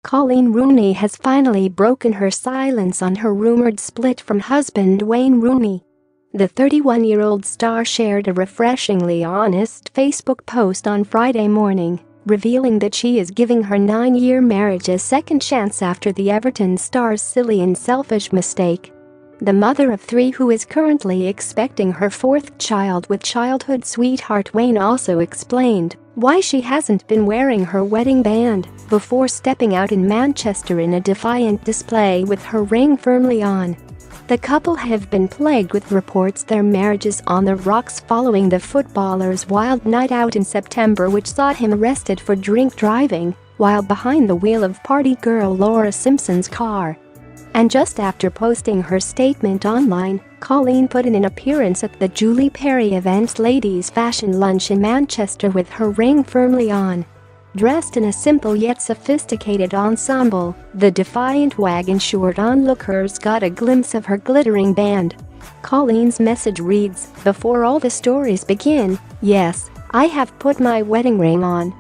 Coleen Rooney has finally broken her silence on her rumored split from husband Wayne Rooney. The 31-year-old star shared a refreshingly honest Facebook post on Friday morning, revealing that she is giving her 9-year marriage a second chance after the Everton star's silly and selfish mistake. The mother of 3 who is currently expecting her 4th child with childhood sweetheart Wayne also explained why she hasn't been wearing her wedding band before stepping out in Manchester in a defiant display with her ring firmly on. The couple have been plagued with reports their marriage is on the rocks following the footballer's wild night out in September, which saw him arrested for drink driving while behind the wheel of party girl Laura Simpson's car. And just after posting her statement online, Coleen put in an appearance at the Julie Perry event's ladies' fashion lunch in Manchester with her ring firmly on. Dressed in a simple yet sophisticated ensemble, the defiant wagon-short onlookers got a glimpse of her glittering band. Coleen's message reads, "Before all the stories begin, yes, I have put my wedding ring on.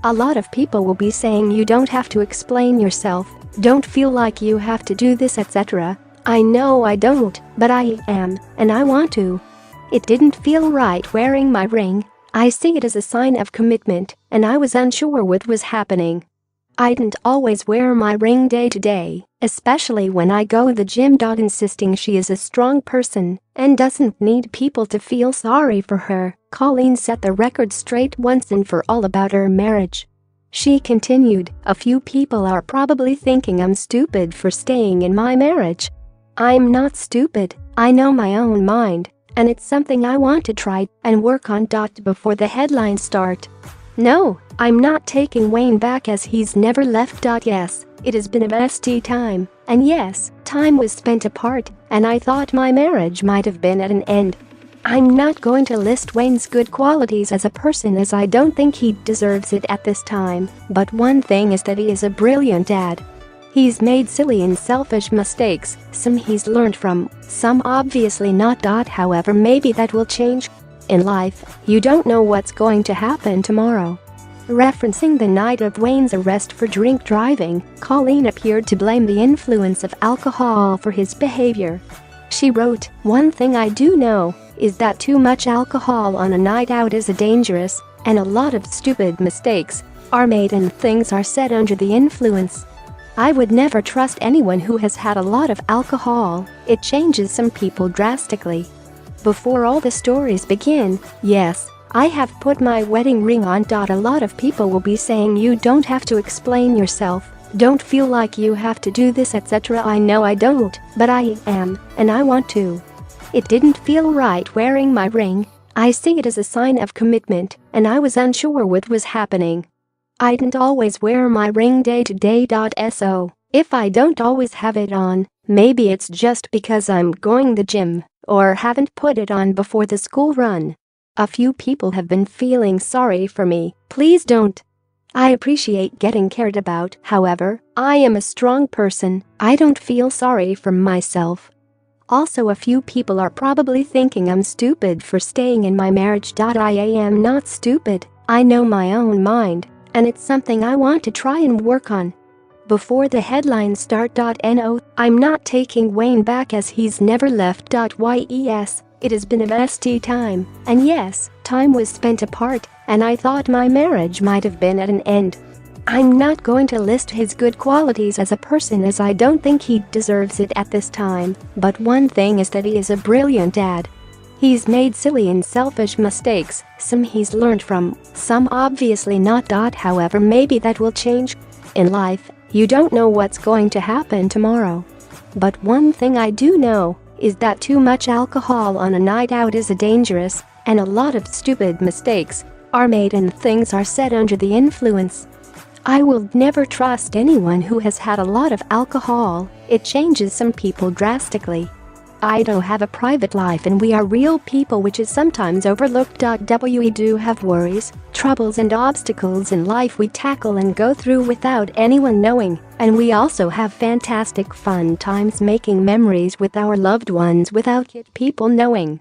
A lot of people will be saying you don't have to explain yourself, don't feel like you have to do this, etc. I know I don't, but I am, and I want to. It didn't feel right wearing my ring. I see it as a sign of commitment, and I was unsure what was happening. I didn't always wear my ring day to day, especially when I go to the gym. Insisting she is a strong person and doesn't need people to feel sorry for her, Coleen set the record straight once and for all about her marriage. She continued, "A few people are probably thinking I'm stupid for staying in my marriage. I'm not stupid, I know my own mind, and it's something I want to try and work on." Before the headlines start. "No, I'm not taking Wayne back as he's never left. Yes, it has been a messy time, and yes, time was spent apart, and I thought my marriage might have been at an end. I'm not going to list Wayne's good qualities as a person as I don't think he deserves it at this time, but one thing is that he is a brilliant dad. He's made silly and selfish mistakes, some he's learned from, some obviously not. However, maybe that will change. In life, you don't know what's going to happen tomorrow." Referencing the night of Wayne's arrest for drink driving, Coleen appeared to blame the influence of alcohol for his behavior. She wrote, "One thing I do know is that too much alcohol on a night out is dangerous, and a lot of stupid mistakes are made and things are said under the influence. I would never trust anyone who has had a lot of alcohol, it changes some people drastically. Before all the stories begin, yes, I have put my wedding ring on. A lot of people will be saying you don't have to explain yourself, don't feel like you have to do this, etc. I know I don't, but I am, and I want to. It didn't feel right wearing my ring. I see it as a sign of commitment, and I was unsure what was happening. I didn't always wear my ring day to day. So, if I don't always have it on, maybe it's just because I'm going to the gym or haven't put it on before the school run. A few people have been feeling sorry for me, please don't. I appreciate getting cared about, however, I am a strong person, I don't feel sorry for myself. Also, a few people are probably thinking I'm stupid for staying in my marriage. I am not stupid, I know my own mind, and it's something I want to try and work on." Before the headlines start. No, I'm not taking Wayne back as he's never left. Yes, it has been a messy time, and yes, time was spent apart, and I thought my marriage might have been at an end. I'm not going to list his good qualities as a person as I don't think he deserves it at this time, but one thing is that he is a brilliant dad. He's made silly and selfish mistakes, some he's learned from, some obviously not. However, maybe that will change. In life, you don't know what's going to happen tomorrow. But one thing I do know is that too much alcohol on a night out is dangerous, and a lot of stupid mistakes are made and things are said under the influence. I will never trust anyone who has had a lot of alcohol, it changes some people drastically. I do have a private life and we are real people, which is sometimes overlooked. We do have worries, troubles and obstacles in life we tackle and go through without anyone knowing, and we also have fantastic fun times making memories with our loved ones without people knowing.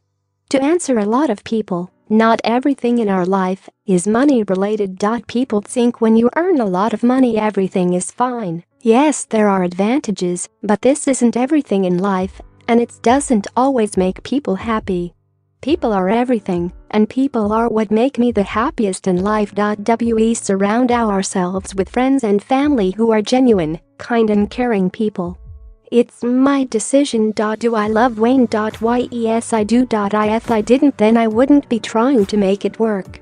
To answer a lot of people, not everything in our life is money related. People think when you earn a lot of money everything is fine. Yes, there are advantages, but this isn't everything in life, and it doesn't always make people happy. People are everything, and people are what make me the happiest in life. We surround ourselves with friends and family who are genuine, kind and caring people. It's my decision. Do I love Wayne? Yes I do. If I didn't, then I wouldn't be trying to make it work.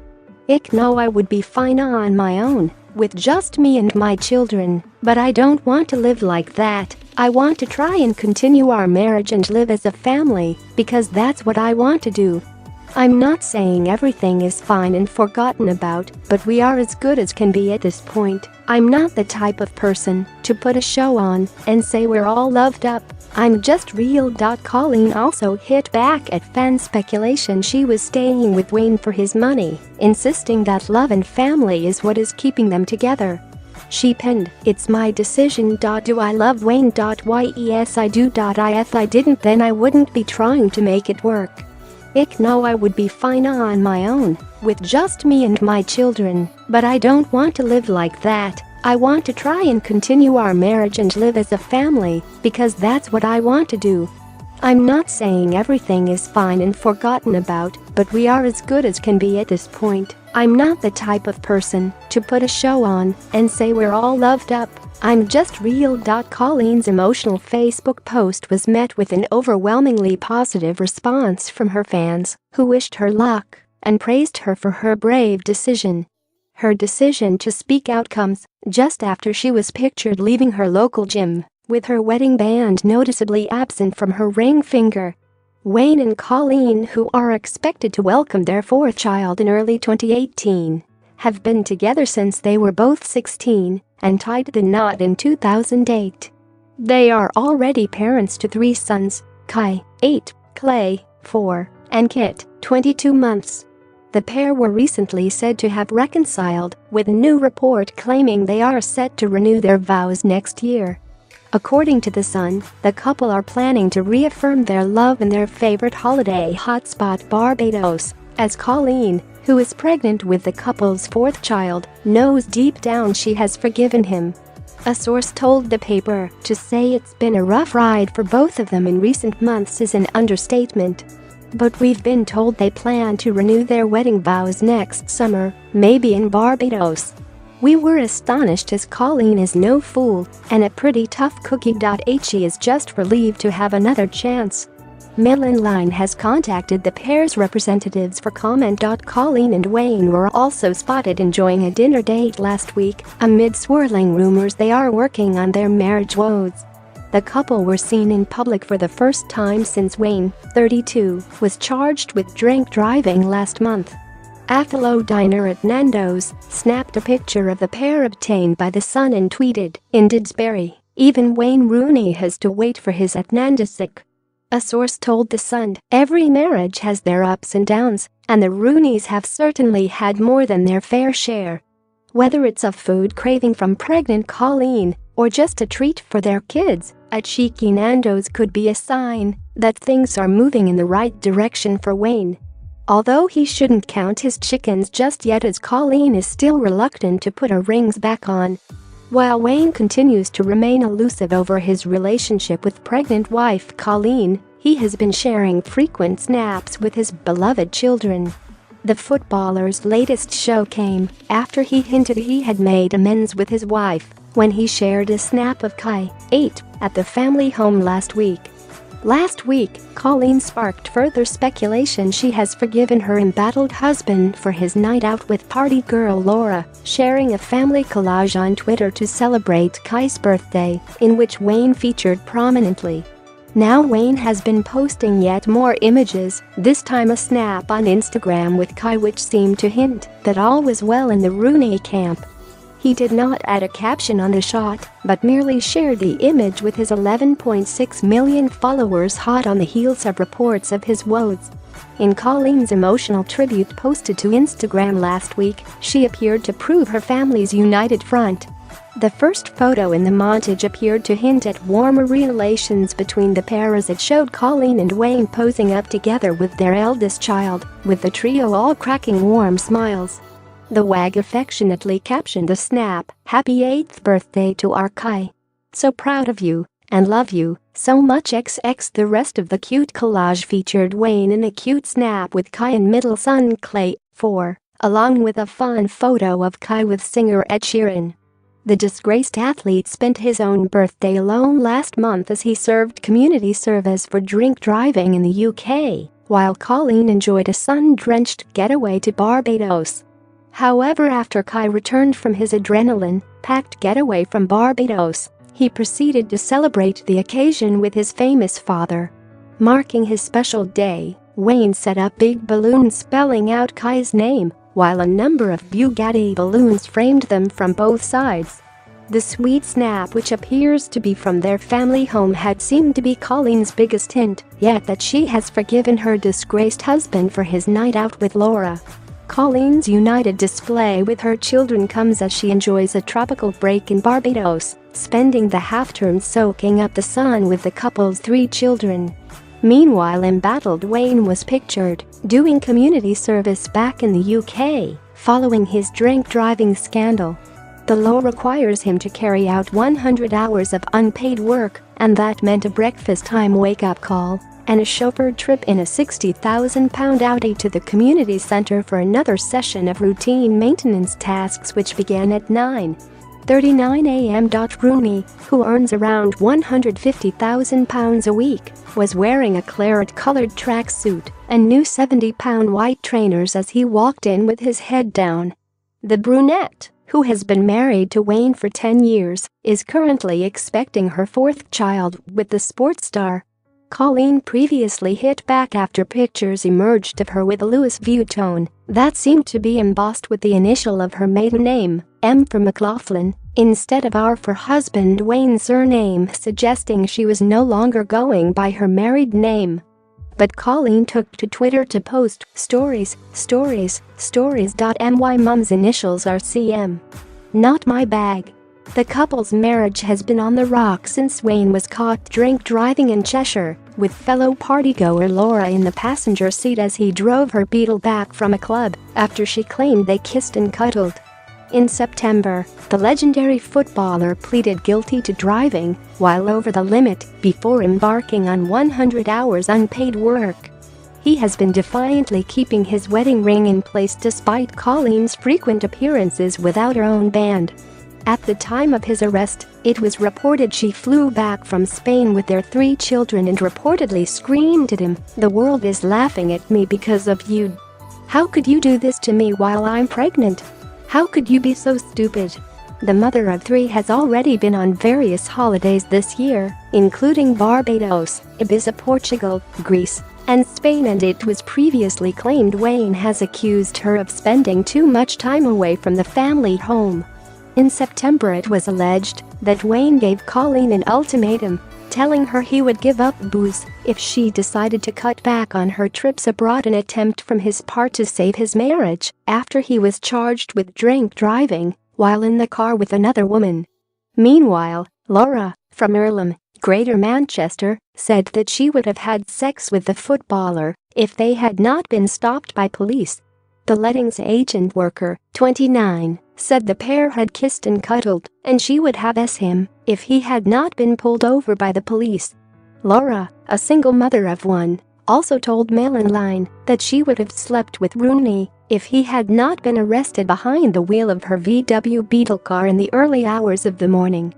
No, I would be fine on my own, with just me and my children, but I don't want to live like that. I want to try and continue our marriage and live as a family, because that's what I want to do. I'm not saying everything is fine and forgotten about, but we are as good as can be at this point. I'm not the type of person to put a show on and say we're all loved up. I'm just real. Coleen also hit back at fan speculation she was staying with Wayne for his money, insisting that love and family is what is keeping them together. She penned, "It's my decision. Do I love Wayne? Yes I do. If I didn't, then I wouldn't be trying to make it work. No, I would be fine on my own, with just me and my children, but I don't want to live like that. I want to try and continue our marriage and live as a family, because that's what I want to do. I'm not saying everything is fine and forgotten about, but we are as good as can be at this point. I'm not the type of person to put a show on and say we're all loved up. I'm just real." Coleen's emotional Facebook post was met with an overwhelmingly positive response from her fans, who wished her luck and praised her for her brave decision. Her decision to speak out comes just after she was pictured leaving her local gym, with her wedding band noticeably absent from her ring finger. Wayne and Coleen, who are expected to welcome their fourth child in early 2018, have been together since they were both 16 and tied the knot in 2008. They are already parents to 3 sons, Kai, 8, Clay, 4, and Kit, 22 months. The pair were recently said to have reconciled, with a new report claiming they are set to renew their vows next year. According to The Sun, the couple are planning to reaffirm their love in their favorite holiday hotspot Barbados, as Coleen, who is pregnant with the couple's 4th child, knows deep down she has forgiven him. A source told the paper, "To say it's been a rough ride for both of them in recent months is an understatement. But we've been told they plan to renew their wedding vows next summer, maybe in Barbados. We were astonished as Coleen is no fool and a pretty tough cookie. She is just relieved to have another chance." Mail-in Line has contacted the pair's representatives for comment. Coleen and Wayne were also spotted enjoying a dinner date last week, amid swirling rumors they are working on their marriage woes. The couple were seen in public for the first time since Wayne, 32, was charged with drink driving last month. A fellow diner at Nando's snapped a picture of the pair obtained by The Sun and tweeted, "In Didsbury, even Wayne Rooney has to wait for his at Nando's." A source told The Sun, "Every marriage has their ups and downs, and the Rooneys have certainly had more than their fair share. Whether it's a food craving from pregnant Coleen or just a treat for their kids, a cheeky Nando's could be a sign that things are moving in the right direction for Wayne." Although he shouldn't count his chickens just yet, as Coleen is still reluctant to put her rings back on. While Wayne continues to remain elusive over his relationship with pregnant wife Coleen, he has been sharing frequent snaps with his beloved children. The footballer's latest show came after he hinted he had made amends with his wife when he shared a snap of Kai, 8, at the family home last week. Last week, Coleen sparked further speculation she has forgiven her embattled husband for his night out with party girl Laura, sharing a family collage on Twitter to celebrate Kai's birthday, in which Wayne featured prominently. Now Wayne has been posting yet more images, this time a snap on Instagram with Kai which seemed to hint that all was well in the Rooney camp. He did not add a caption on the shot, but merely shared the image with his 11.6 million followers hot on the heels of reports of his woes. In Coleen's emotional tribute posted to Instagram last week, she appeared to prove her family's united front. The first photo in the montage appeared to hint at warmer relations between the pair, as it showed Coleen and Wayne posing up together with their eldest child, with the trio all cracking warm smiles. The wag affectionately captioned the snap, "Happy 8th birthday to our Kai." So proud of you and love you so much XX. The rest of the cute collage featured Wayne in a cute snap with Kai and middle son Clay, 4, along with a fun photo of Kai with singer Ed Sheeran. The disgraced athlete spent his own birthday alone last month as he served community service for drink driving in the UK, while Coleen enjoyed a sun-drenched getaway to Barbados. However, after Kai returned from his adrenaline-packed getaway from Barbados, he proceeded to celebrate the occasion with his famous father. Marking his special day, Wayne set up big balloons spelling out Kai's name, while a number of Bugatti balloons framed them from both sides. The sweet snap, which appears to be from their family home, had seemed to be Coleen's biggest hint yet that she has forgiven her disgraced husband for his night out with Laura. Coleen's united display with her children comes as she enjoys a tropical break in Barbados, spending the half-term soaking up the sun with the couple's 3 children. Meanwhile, embattled Wayne was pictured doing community service back in the UK following his drink driving scandal. The law requires him to carry out 100 hours of unpaid work, and that meant a breakfast time wake-up call and a chauffeured trip in a £60,000 Audi to the community centre for another session of routine maintenance tasks, which began at 9:39 a.m. Rooney, who earns around £150,000 a week, was wearing a claret-coloured tracksuit and new £70 white trainers as he walked in with his head down. The brunette, who has been married to Wayne for 10 years, is currently expecting her 4th child with the sports star. Coleen previously hit back after pictures emerged of her with a Louis Vuitton that seemed to be embossed with the initial of her maiden name, M for McLaughlin, instead of R for husband Wayne's surname, suggesting she was no longer going by her married name. But Coleen took to Twitter to post stories. My mum's initials are CM. Not my bag. The couple's marriage has been on the rocks since Wayne was caught drink driving in Cheshire, with fellow partygoer Laura in the passenger seat as he drove her Beetle back from a club after she claimed they kissed and cuddled. In September, the legendary footballer pleaded guilty to driving while over the limit before embarking on 100 hours unpaid work. He has been defiantly keeping his wedding ring in place despite Coleen's frequent appearances without her own band. At the time of his arrest, it was reported she flew back from Spain with their 3 children and reportedly screamed at him, "The world is laughing at me because of you. How could you do this to me while I'm pregnant? How could you be so stupid?" The mother of 3 has already been on various holidays this year, including Barbados, Ibiza, Portugal, Greece, and Spain, and it was previously claimed Wayne has accused her of spending too much time away from the family home. In September, it was alleged that Wayne gave Coleen an ultimatum, telling her he would give up booze if she decided to cut back on her trips abroad, an attempt from his part to save his marriage after he was charged with drink driving while in the car with another woman. Meanwhile, Laura, from Earlham, Greater Manchester, said that she would have had sex with the footballer if they had not been stopped by police. The lettings agent worker, 29, said the pair had kissed and cuddled, and she would have him if he had not been pulled over by the police. Laura, a single mother of 1, also told Mail Online that she would have slept with Rooney if he had not been arrested behind the wheel of her VW Beetle car in the early hours of the morning.